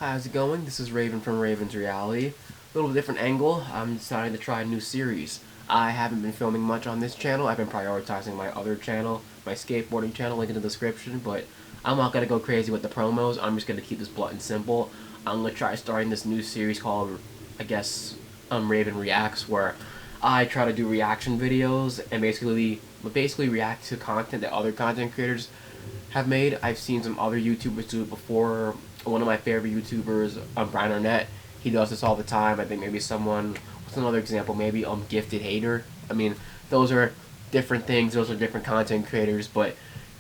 How's it going? This is Raven from Raven's Reality. A little different angle. I'm deciding to try a new series. I haven't been filming much on this channel. I've been prioritizing my other channel, my skateboarding channel, link in the description, but I'm not going to go crazy with the promos. I'm just going to keep this blunt and simple. I'm going to try starting this new series called, I guess, Raven Reacts, where I try to do reaction videos and basically react to content that other content creators have made. I've seen some other YouTubers do it before. One of my favorite YouTubers, Brian Arnett, he does this all the time. I think maybe what's another example? Maybe Gifted Hater. I mean, those are different things. Those are different content creators, but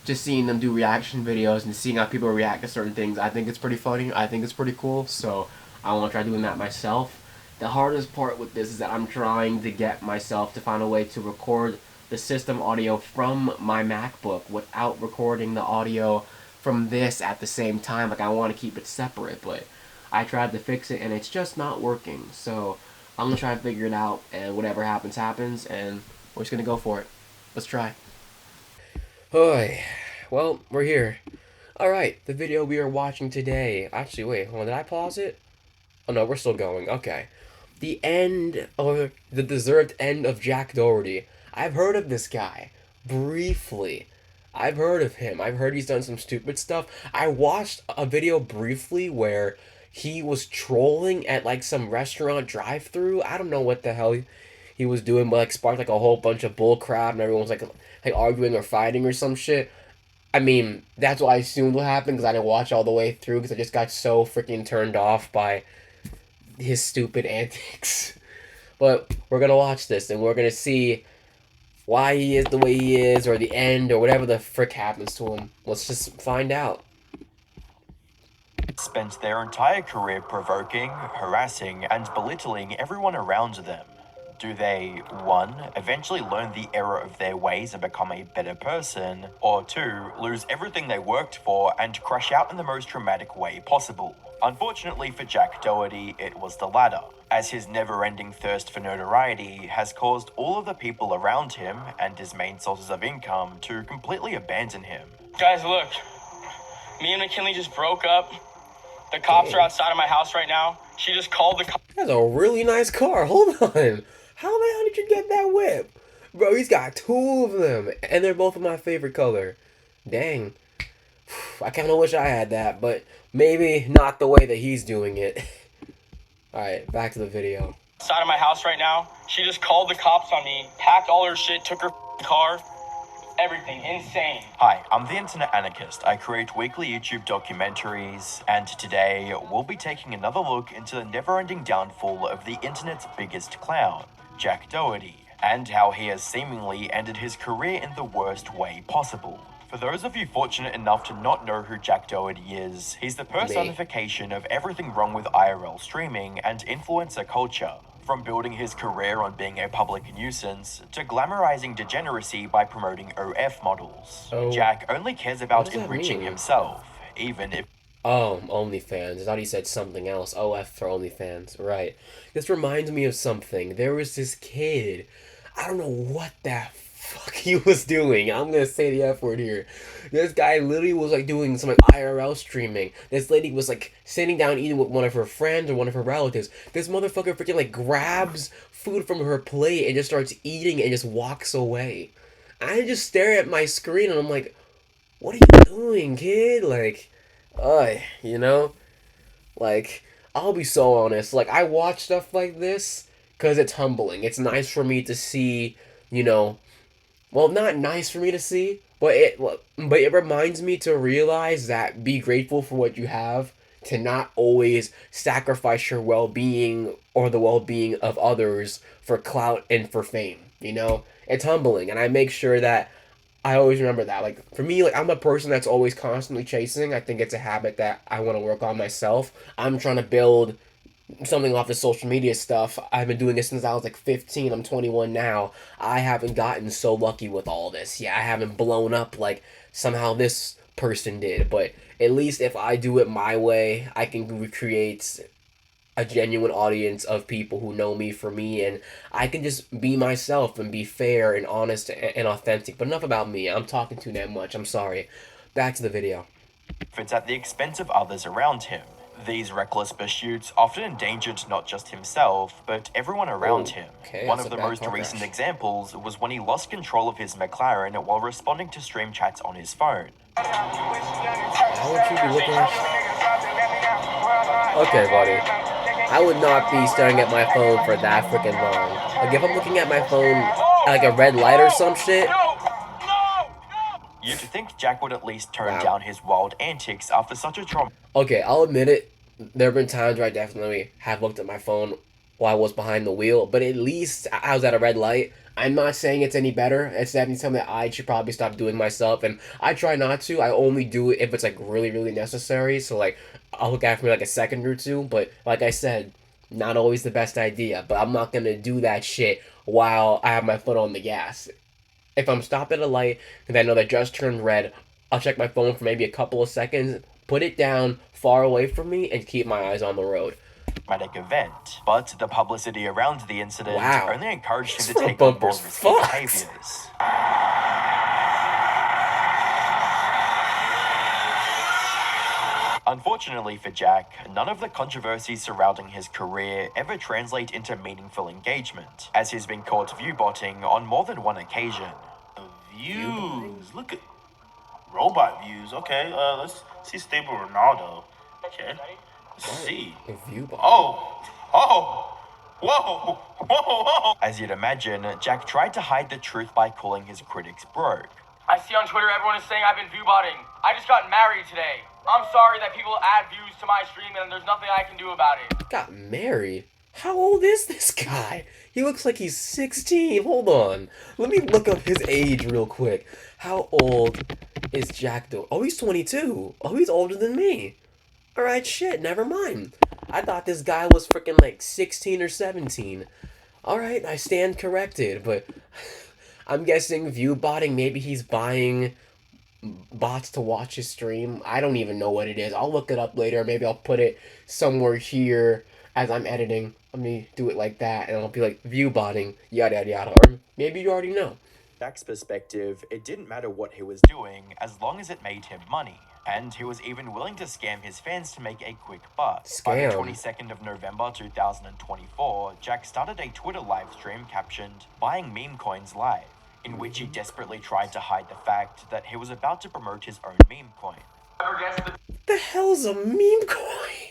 just seeing them do reaction videos and seeing how people react to certain things, I think it's pretty funny. I think it's pretty cool. So I want to try doing that myself. The hardest part with this is that I'm trying to get myself to find a way to record the system audio from my MacBook without recording the audio from this at the same time. Like, I want to keep it separate, but I tried to fix it and it's just not working. So I'm going to try to figure it out, and whatever happens, happens, and we're just going to go for it. Let's try. Oi. Well, we're here. Alright, the video we are watching today. Actually, wait, hold on, did I pause it? Oh no, we're still going. Okay. The end, or the deserved end of Jack Doherty. I've heard of this guy. Briefly. I've heard of him. I've heard he's done some stupid stuff. I watched a video briefly where he was trolling at like some restaurant drive-through. I don't know what the hell he was doing, but like sparked like a whole bunch of bull crap and everyone was like arguing or fighting or some shit. I mean, that's what I assumed would happen because I didn't watch all the way through because I just got so freaking turned off by his stupid antics. But we're gonna watch this and we're gonna see why he is the way he is, or the end, or whatever the frick happens to him. Let's just find out. Spent their entire career provoking, harassing, and belittling everyone around them. Do they, 1, eventually learn the error of their ways and become a better person, or 2, lose everything they worked for and crash out in the most traumatic way possible? Unfortunately for Jack Doherty, it was the latter, as his never-ending thirst for notoriety has caused all of the people around him and his main sources of income to completely abandon him. Guys, look. Me and McKinley just broke up. The cops are outside of my house right now. She just called the cops. That's a really nice car. Hold on. How the hell did you get that whip? Bro, he's got 2 of them, and they're both of my favorite color. Dang. I kind of wish I had that, but maybe not the way that he's doing it. Alright, back to the video. Outside of my house right now. She just called the cops on me, packed all her shit, took her car. Everything. Insane. Hi, I'm the Internet Anarchist. I create weekly YouTube documentaries, and today we'll be taking another look into the never-ending downfall of the internet's biggest clown, Jack Doherty, and how he has seemingly ended his career in the worst way possible. For those of you fortunate enough to not know who Jack Doherty is, he's the personification of everything wrong with IRL streaming and influencer culture. From building his career on being a public nuisance, to glamorizing degeneracy by promoting OF models. Oh, Jack only cares about enriching mean? himself, even if... Oh, OnlyFans. I thought he said something else. OF for OnlyFans. Right. This reminds me of something. There was this kid. I don't know what that fuck he was doing. I'm gonna say the F word here. This guy literally was like doing some like IRL streaming. This lady was like sitting down eating with one of her friends or one of her relatives. This motherfucker freaking like grabs food from her plate and just starts eating and just walks away. I just stare at my screen and I'm like, what are you doing, kid? Like, you know? Like, I'll be so honest. Like, I watch stuff like this because it's humbling. It's nice for me to see, you know, well, not nice for me to see, but it reminds me to realize that be grateful for what you have, to not always sacrifice your well-being or the well-being of others for clout and for fame, you know? It's humbling, and I make sure that I always remember that. Like, for me, like, I'm a person that's always constantly chasing. I think it's a habit that I want to work on myself. I'm trying to build something off the social media stuff. I've been doing it since I was like 15. I'm 21 now. I haven't gotten so lucky with all this. Yeah, I haven't blown up like somehow this person did. But at least if I do it my way, I can recreate a genuine audience of people who know me for me, and I can just be myself and be fair and honest and authentic. But enough about me. I'm talking too damn much. I'm sorry. Back to the video. It's at the expense of others around him. These reckless pursuits often endangered not just himself, but everyone around Oh, him. okay, One that's of a the bad most car recent crash. examples was when he lost control of his McLaren while responding to stream chats on his phone. Why would you be looking at... Okay, buddy. I would not be staring at my phone for that freaking long. Like, if I'm looking at my phone at, like, a red light or some shit... You'd think Jack would at least tone Wow. down his wild antics after such a trauma. Okay, I'll admit it. There have been times where I definitely have looked at my phone while I was behind the wheel, but at least I was at a red light. I'm not saying it's any better. It's definitely something that I should probably stop doing myself, and I try not to. I only do it if it's, like, really, really necessary, so, like, I'll look at it for, like, a second or two, but, like I said, not always the best idea, but I'm not gonna do that shit while I have my foot on the gas. If I'm stopped at a light and I know that just turned red, I'll check my phone for maybe a couple of seconds, put it down far away from me, and keep my eyes on the road. Traumatic event, but the publicity around the incident Wow. only encouraged him This to front take on more bumper's risky fucked. behaviors. Unfortunately for Jack, none of the controversies surrounding his career ever translate into meaningful engagement, as he's been caught view-botting on more than one occasion. Views. Look at robot views. Okay, let's see stable Ronaldo. Okay, let's see. A view bar. Oh, whoa. As you'd imagine, Jack tried to hide the truth by calling his critics broke. I see on Twitter everyone is saying I've been viewbotting. I just got married today. I'm sorry that people add views to my stream and there's nothing I can do about it. Got married? How old is this guy? He looks like he's 16. Hold on. Let me look up his age real quick. How old is Jack Doherty? Oh, he's 22. Oh, he's older than me. Alright, shit, never mind. I thought this guy was freaking like 16 or 17. Alright, I stand corrected, but I'm guessing view botting, maybe he's buying bots to watch his stream. I don't even know what it is. I'll look it up later. Maybe I'll put it somewhere here as I'm editing. Let me do it like that, and I'll be like, view botting, yada yada yada. Or maybe you already know. Jack's perspective, it didn't matter what he was doing as long as it made him money. And he was even willing to scam his fans to make a quick buck. By the Scam. 22nd of November 2024, Jack started a Twitter live stream captioned, "Buying meme coins live," in which he desperately tried to hide the fact that he was about to promote his own meme coin. What the hell's a meme coin?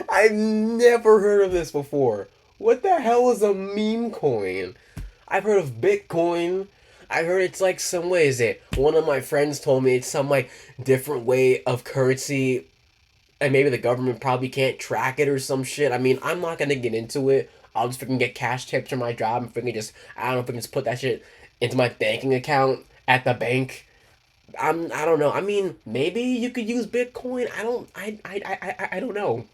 I've never heard of this before. What the hell is a meme coin? I've heard of Bitcoin. I heard it's like some way, is it? One of my friends told me it's some like different way of currency, and maybe the government probably can't track it or some shit. I mean, I'm not gonna get into it. I'll just freaking get cash tips from my job and freaking just, I don't know, if I can just put that shit into my banking account at the bank. I don't know. I mean, maybe you could use Bitcoin. I don't know.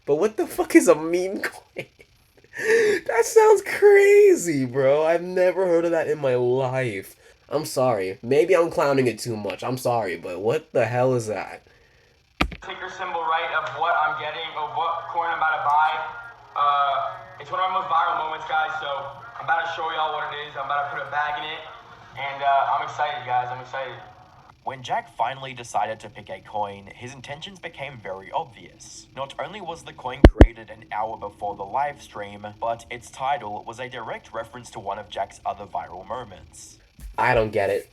But what the fuck is a meme coin? That sounds crazy, bro. I've never heard of that in my life. I'm sorry. Maybe I'm clowning it too much. I'm sorry, but what the hell is that? Ticker symbol right of what I'm getting, of what coin I'm about to buy. It's one of my most viral moments, guys, so I'm about to show y'all what it is. I'm about to put a bag in it, and I'm excited, guys. I'm excited. When Jack finally decided to pick a coin, his intentions became very obvious. Not only was the coin created an hour before the live stream, but its title was a direct reference to one of Jack's other viral moments. I don't get it.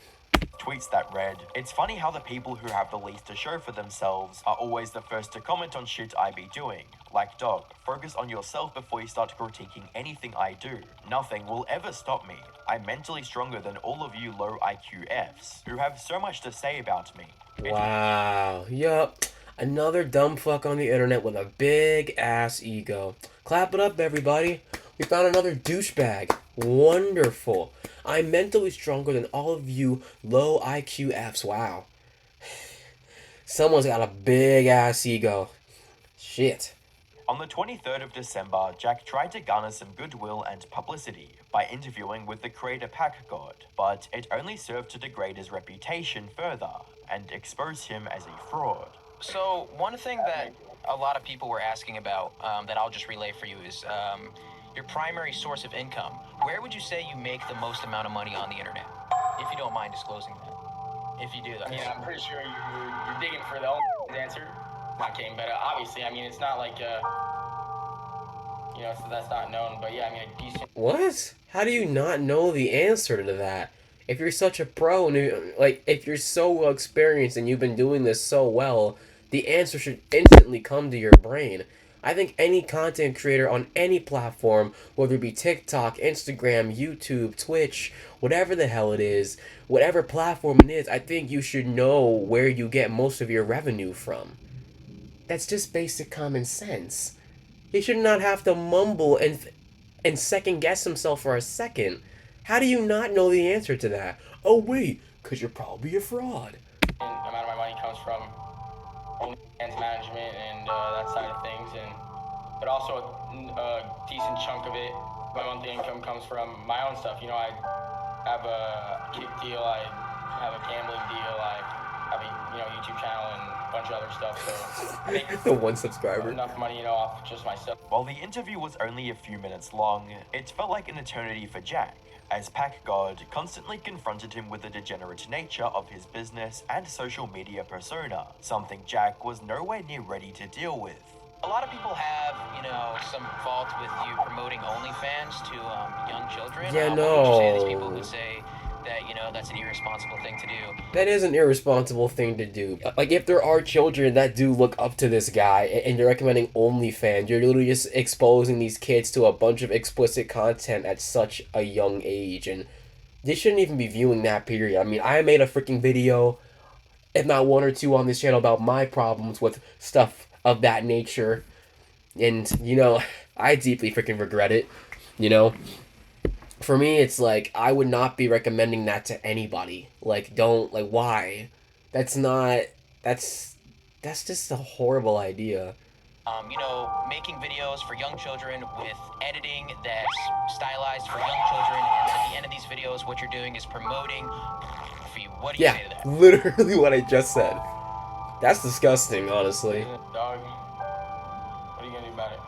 Tweets that read, "It's funny how the people who have the least to show for themselves are always the first to comment on shit I be doing. Like, dog, focus on yourself before you start critiquing anything I do. Nothing will ever stop me. I'm mentally stronger than all of you low IQ Fs who have so much to say about me." Wow. Yup. Another dumb fuck on the internet with a big ass ego. Clap it up, everybody. We found another douchebag. Wonderful. I'm mentally stronger than all of you low IQ Fs. Wow. Someone's got a big ass ego. Shit. On the 23rd of December, Jack tried to garner some goodwill and publicity by interviewing with the creator Pack God, but it only served to degrade his reputation further and expose him as a fraud. So one thing that a lot of people were asking about that I'll just relay for you is your primary source of income. Where would you say you make the most amount of money on the internet? If you don't mind disclosing that. If you do, that. Yeah, I'm pretty sure you're digging for the answer. my game, but obviously, I mean, it's not like, you know, so that's not known, but yeah, I mean, a decent. What? How do you not know the answer to that? If you're such a pro and like if you're so well experienced and you've been doing this so well, the answer should instantly come to your brain. I think any content creator on any platform, whether it be TikTok, Instagram, YouTube, Twitch, whatever the hell it is, whatever platform it is, I think you should know where you get most of your revenue from. That's just basic common sense. He should not have to mumble and second guess himself for a second. How do you not know the answer to that? Oh wait, cause you're probably a fraud. Amount of my money comes from OnlyFans management and that side of things, and but also a decent chunk of it, my monthly income comes from my own stuff. You know, I have a kick deal, I have a gambling deal, I have a YouTube channel and a bunch of other stuff. So I make The one subscriber. enough money, off just myself. While the interview was only a few minutes long, it felt like an eternity for Jack, as Pack God constantly confronted him with the degenerate nature of his business and social media persona, something Jack was nowhere near ready to deal with. A lot of people have, some fault with you promoting OnlyFans to young children. Yeah, What would you say to these no. people who say that, that's an irresponsible thing to do? That is an irresponsible thing to do. Like, if there are children that do look up to this guy and you're recommending OnlyFans, you're literally just exposing these kids to a bunch of explicit content at such a young age. And they shouldn't even be viewing that, period. I mean, I made a freaking video, if not one or two, on this channel about my problems with stuff of that nature. And, I deeply freaking regret it, For me, it's like, I would not be recommending that to anybody. Like, why? That's just a horrible idea. Making videos for young children with editing that's stylized for young children, and then at the end of these videos, what you're doing is promoting pornography. What do you say to that? Literally what I just said. That's disgusting, honestly. Dog, what are you gonna do about it?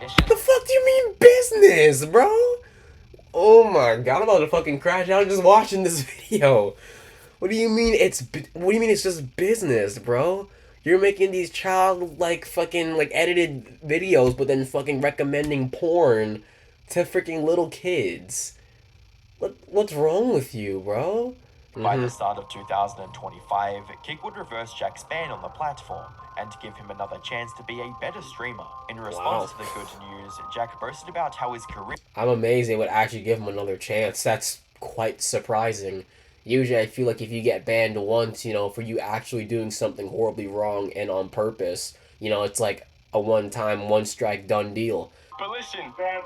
It's What the fuck do you mean business, bro? Oh my god, I'm about to fucking crash out just watching this video. What do you mean it's just business, bro? You're making these fucking edited videos, but then fucking recommending porn to freaking little kids. What's wrong with you, bro? By the start of 2025, Kick would reverse Jack's ban on the platform and give him another chance to be a better streamer. In response to the good news, Jack boasted about how his career... I'm amazed they would actually give him another chance. That's quite surprising. Usually I feel like if you get banned once, for you actually doing something horribly wrong and on purpose, it's like a one-time, one-strike done deal. But listen, I'm gonna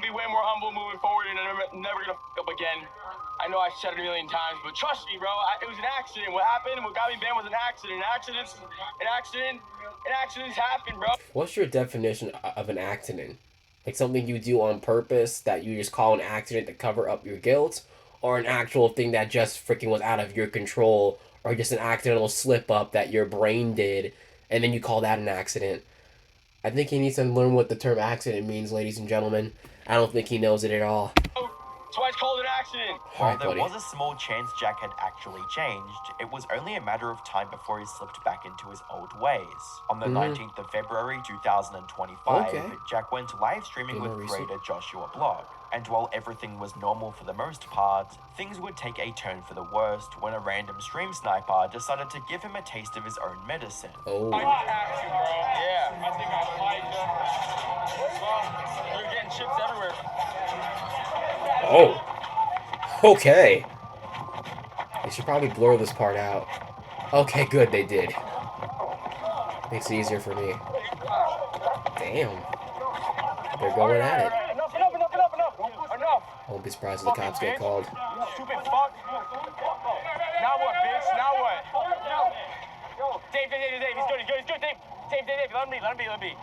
be way more humble moving forward, and I'm never gonna f up again. I know I've said it a million times, but trust me, bro. It was an accident. What happened? What got me banned was an accident. Accidents happen, bro. What's your definition of an accident? Like something you do on purpose that you just call an accident to cover up your guilt? Or an actual thing that just freaking was out of your control? Or just an accidental slip-up that your brain did, and then you call that an accident? I think he needs to learn what the term accident means, ladies and gentlemen. I don't think he knows it at all. That's why it's called an accident. While there was a small chance Jack had actually changed, it was only a matter of time before he slipped back into his old ways. On the 19th of February 2025, Jack went live streaming with creator Joshua Block. And while everything was normal for the most part, things would take a turn for the worst when a random stream sniper decided to give him a taste of his own medicine. Oh. Yeah, I think I might. Well, you're getting chips everywhere. Oh. Okay. They should probably blur this part out. Okay, good, they did. Makes it easier for me. Damn. They're going at it. Enough. I won't be surprised if the cops get called. You stupid fuck. Now what, bitch? Now what? Dave, he's good, Dave. Dave, let him be.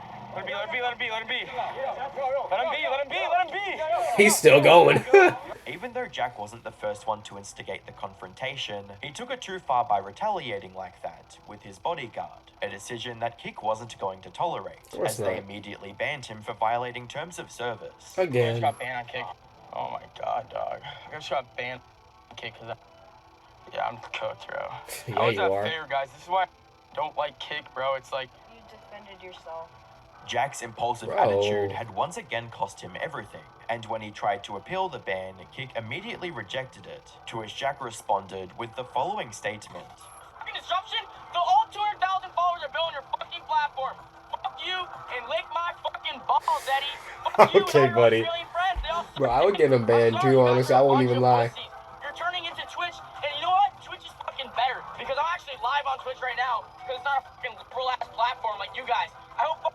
He's still going. Even though Jack wasn't the first one to instigate the confrontation, he took it too far by retaliating like that with his bodyguard, a decision that Kick wasn't going to tolerate, as they immediately banned him for violating terms of service. Again. I just got banned on Kick. Oh my god, dog. I just got banned on Kick because I'm cooked, bro. Yeah, you are. Fair, guys. This is why don't like kick, bro. It's like You defended yourself. Jack's impulsive Bro. attitude had once again cost him everything, and when he tried to appeal the ban, Kick immediately rejected it, to which Jack responded with the following statement. fucking disruption. So all 200,000 followers are building your fucking platform. Fuck you and lick my fucking balls, Eddie. Fuck you and Okay, all your buddy. Australian friends. They all Bro, suck I would dick. get him I'm banned sorry, too, you guys honestly. are I a won't bunch even of lie. pussies. You're turning into Twitch, and you know what? Twitch is fucking better because I'm actually live on Twitch right now because it's not a fucking liberal ass platform like you guys. I hope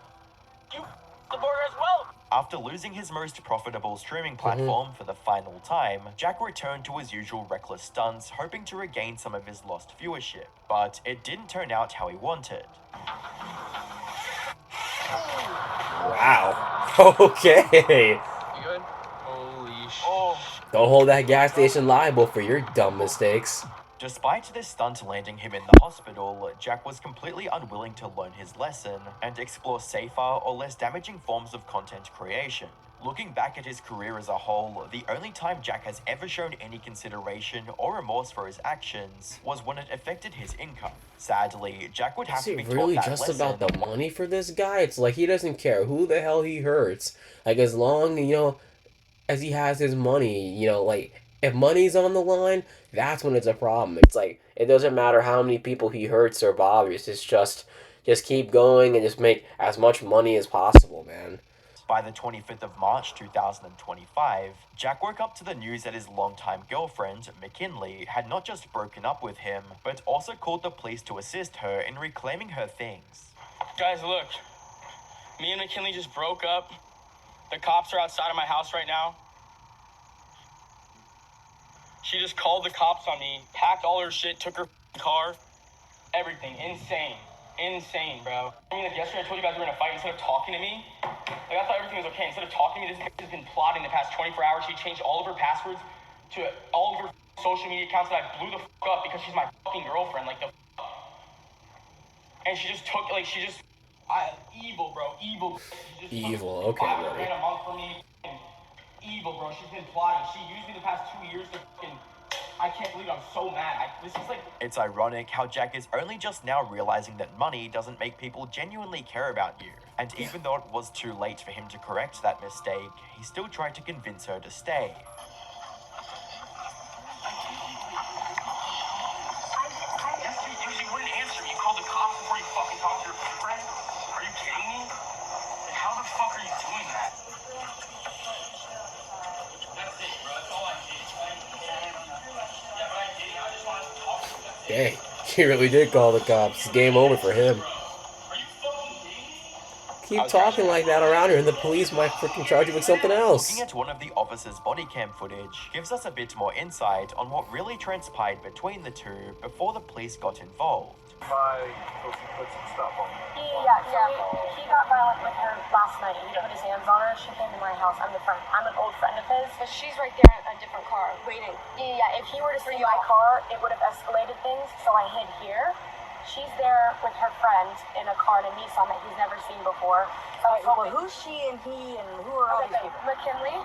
you the border as well. After losing his most profitable streaming platform for the final time, Jack returned to his usual reckless stunts, hoping to regain some of his lost viewership. But it didn't turn out how he wanted. Wow. Okay. You good? Holy shit. Oh, Don't hold that gas station liable for your dumb mistakes. Despite this stunt landing him in the hospital, Jack was completely unwilling to learn his lesson and explore safer or less damaging forms of content creation. Looking back at his career as a whole, the only time Jack has ever shown any consideration or remorse for his actions was when it affected his income. Sadly, Jack would have Is to be it taught really that just lesson. about the money for this guy? It's like he doesn't care who the hell he hurts. Like, as long, as he has his money, like, if money's on the line, that's when it's a problem. It's like, it doesn't matter how many people he hurts or bothers. It's just keep going and just make as much money as possible, man. By the 25th of March 2025, Jack woke up to the news that his longtime girlfriend, McKinley, had not just broken up with him, but also called the police to assist her in reclaiming her things. guys, look. Me and McKinley just broke up. The cops are outside of my house right now. She just called the cops on me, packed all her shit, took her car, everything. Insane. Insane, bro. I mean, like yesterday I told you guys we were gonna fight. Instead of talking to me, like I thought everything was okay. Instead of talking to me, this bitch has been plotting the past 24 hours. She changed all of her passwords to all of her social media accounts that I blew the fuck up because she's my fucking girlfriend. Like the and she just took, like, evil, bro, evil. She just Evil, took okay, 500 buddy. grand a month from me. Evil, bro. She's been plotting. She used me the past 2 years to fucking. I can't believe I'm so mad. This is like. It's ironic how Jack is only just now realizing that money doesn't make people genuinely care about you. And even though it was too late for him to correct that mistake, he still tried to convince her to stay. She wouldn't answer me. You called the cops before you fucking talked to your boyfriend? Are you kidding me? Like, how the fuck are you doing that? That's it, bro. That's all I did. Yeah, but I did it. I just wanted to talk to you. Dang, he really did call the cops. Game over for him. Are you fucking kidding me? Keep talking like that around here and the police might freaking charge you with something else. Looking at one of the officer's body cam footage gives us a bit more insight on what really transpired between the two before the police got involved. He got violent with her last night. He put his hands on her. She came to my house. I'm an old friend of his. But she's right there in a different car, waiting. Yeah, if he were to see my car, it would have escalated things. So I hid here. She's there with her friend in a car in a Nissan that he's never seen before. So I was hoping. Who's she and he and who are all these people? McKinley?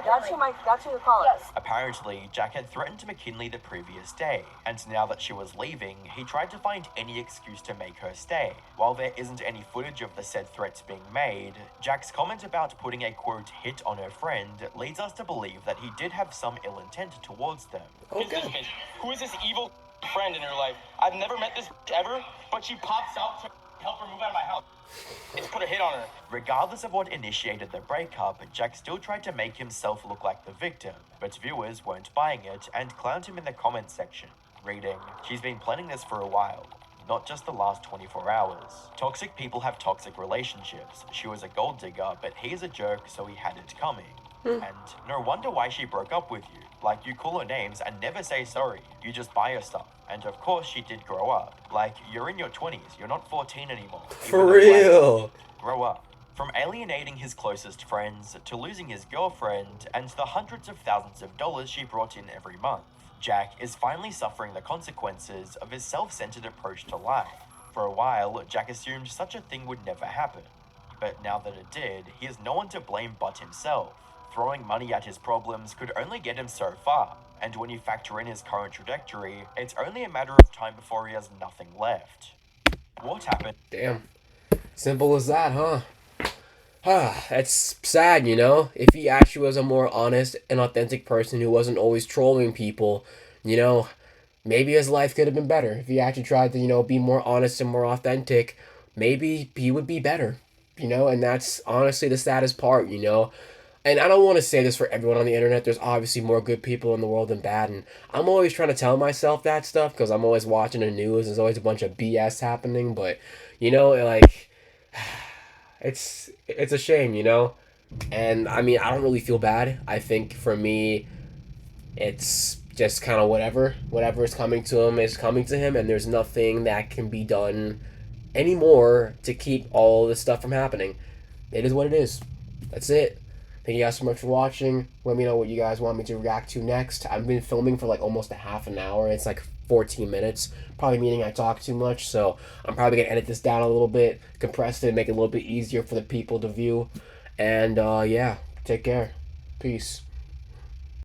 That's who the caller is. Yes. Apparently, Jack had threatened McKinley the previous day, and now that she was leaving, he tried to find any excuse to make her stay. While there isn't any footage of the said threats being made, Jack's comment about putting a quote hit on her friend leads us to believe that he did have some ill intent towards them. Okay. Who is this evil friend in her life? I've never met this ever, but she pops out to help her move out of my house. It's put a hit on her. Regardless of what initiated the breakup, Jack still tried to make himself look like the victim, but viewers weren't buying it and clowned him in the comments section, reading, "She's been planning this for a while, not just the last 24 hours. Toxic people have toxic relationships. She was a gold digger, but he's a jerk, so he had it coming. And no wonder why she broke up with you. Like, you call her names and never say sorry. You just buy her stuff. And of course she did grow up. Like, you're in your 20s. You're not 14 anymore. For real. Grow up." From alienating his closest friends to losing his girlfriend and the hundreds of thousands of dollars she brought in every month, Jack is finally suffering the consequences of his self-centered approach to life. For a while, Jack assumed such a thing would never happen. But now that it did, he has no one to blame but himself. Throwing money at his problems could only get him so far, And when you factor in his current trajectory, it's only a matter of time before he has nothing left. What happened? Damn. Simple as that, huh? That's sad, you know? If he actually was a more honest and authentic person who wasn't always trolling people, you know, maybe his life could have been better. If he actually tried to, be more honest and more authentic, maybe he would be better, and that's honestly the saddest part, And I don't want to say this for everyone on the internet. There's obviously more good people in the world than bad, and I'm always trying to tell myself that stuff because I'm always watching the news. There's always a bunch of BS happening, but, like, it's a shame, And I mean, I don't really feel bad. I think for me, it's just kind of whatever is coming to him is coming to him, and there's nothing that can be done anymore to keep all this stuff from happening. It is what it is. That's it. Thank you guys so much for watching. Let me know what you guys want me to react to next. I've been filming for like almost a half an hour. It's like 14 minutes. Probably meaning I talk too much, so I'm probably going to edit this down a little bit, compress it, make it a little bit easier for the people to view. And yeah, take care. Peace.